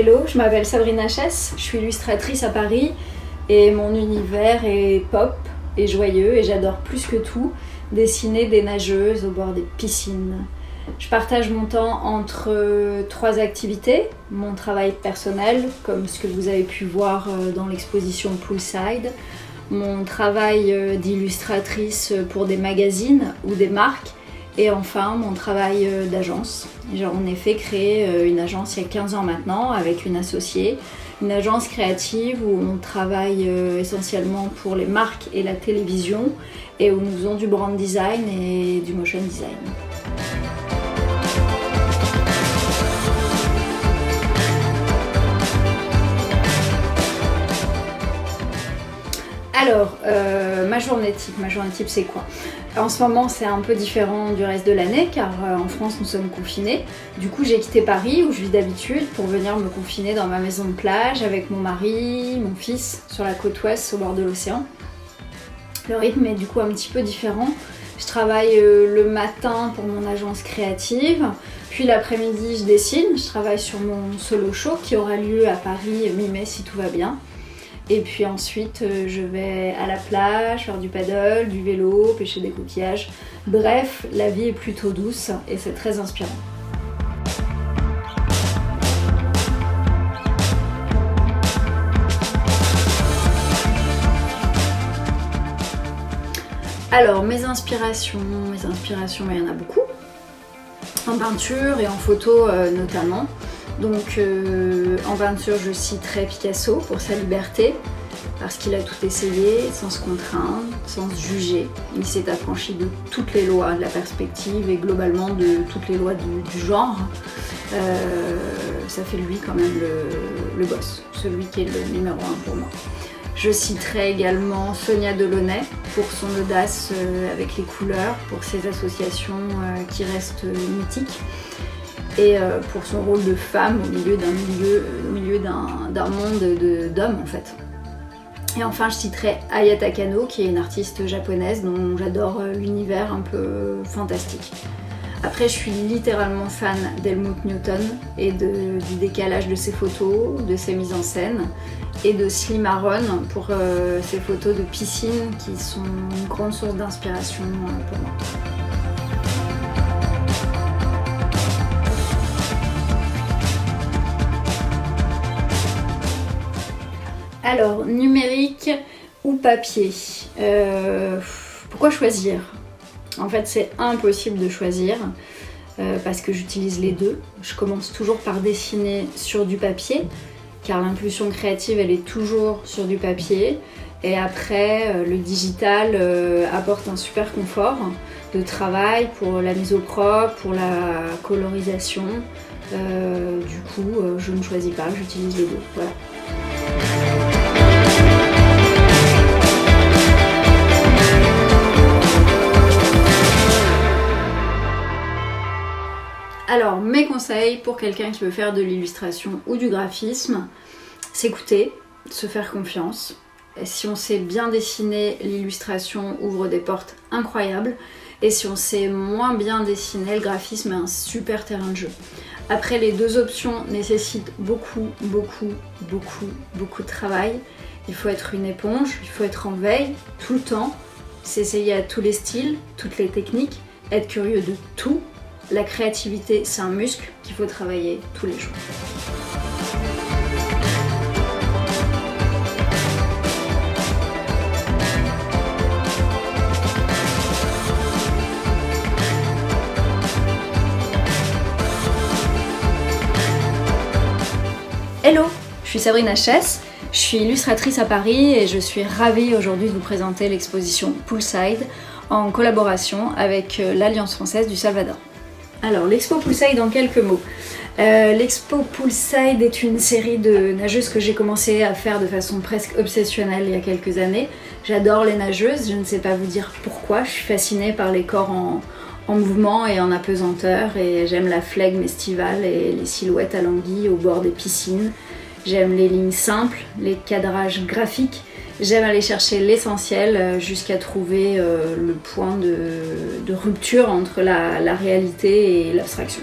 Hello, je m'appelle Sabrina Chess, je suis illustratrice à Paris et mon univers est pop et joyeux et j'adore plus que tout dessiner des nageuses au bord des piscines. Je partage mon temps entre 3 activités, mon travail personnel, comme ce que vous avez pu voir dans l'exposition Poolside, mon travail d'illustratrice pour des magazines ou des marques, et enfin mon travail d'agence. J'ai en effet créé une agence il y a 15 ans maintenant avec une associée, une agence créative où on travaille essentiellement pour les marques et la télévision et où nous faisons du brand design et du motion design. Alors, ma journée type c'est quoi? En ce moment c'est un peu différent du reste de l'année car en France nous sommes confinés. Du coup j'ai quitté Paris où je vis d'habitude pour venir me confiner dans ma maison de plage avec mon mari, mon fils sur la côte ouest au bord de l'océan. Le rythme est du coup un petit peu différent. Je travaille le matin pour mon agence créative, puis l'après-midi je dessine. Je travaille sur mon solo show qui aura lieu à Paris mi-mai si tout va bien. Et puis ensuite, je vais à la plage, faire du paddle, du vélo, pêcher des coquillages. Bref, la vie est plutôt douce et c'est très inspirant. Alors, mes inspirations, il y en a beaucoup. En peinture et en photo notamment. Donc en peinture je citerai Picasso pour sa liberté parce qu'il a tout essayé sans se contraindre, sans se juger. Il s'est affranchi de toutes les lois de la perspective et globalement de toutes les lois du genre. Ça fait de lui quand même le boss, celui qui est le numéro 1 pour moi. Je citerai également Sonia Delaunay pour son audace avec les couleurs, pour ses associations qui restent mythiques. Et pour son rôle de femme au milieu d'un monde d'hommes en fait. Et enfin je citerai Aya Takano qui est une artiste japonaise dont j'adore l'univers un peu fantastique. Après je suis littéralement fan d'Helmut Newton et du décalage de ses photos, de ses mises en scène et de Slim Aaron pour ses photos de piscine qui sont une grande source d'inspiration pour moi. Alors, numérique ou papier, pourquoi choisir? En fait, c'est impossible de choisir parce que j'utilise les deux. Je commence toujours par dessiner sur du papier, car l'impulsion créative, elle est toujours sur du papier. Et après, le digital apporte un super confort de travail pour la mise au propre, pour la colorisation. Du coup, je ne choisis pas, j'utilise les deux. Voilà. Alors, mes conseils pour quelqu'un qui veut faire de l'illustration ou du graphisme, s'écouter, se faire confiance. Et si on sait bien dessiner, l'illustration ouvre des portes incroyables. Et si on sait moins bien dessiner, le graphisme est un super terrain de jeu. Après, les deux options nécessitent beaucoup de travail. Il faut être une éponge, il faut être en veille tout le temps, s'essayer à tous les styles, toutes les techniques, être curieux de tout. La créativité, c'est un muscle qu'il faut travailler tous les jours. Hello, je suis Sabrina Chess, je suis illustratrice à Paris et je suis ravie aujourd'hui de vous présenter l'exposition Poolside en collaboration avec l'Alliance française du Salvador. Alors, l'expo Poolside en quelques mots. L'expo Poolside est une série de nageuses que j'ai commencé à faire de façon presque obsessionnelle il y a quelques années. J'adore les nageuses, je ne sais pas vous dire pourquoi, je suis fascinée par les corps en mouvement et en apesanteur et j'aime la flegme estivale et les silhouettes à l'anguille au bord des piscines. J'aime les lignes simples, les cadrages graphiques. J'aime aller chercher l'essentiel jusqu'à trouver le point de rupture entre la réalité et l'abstraction.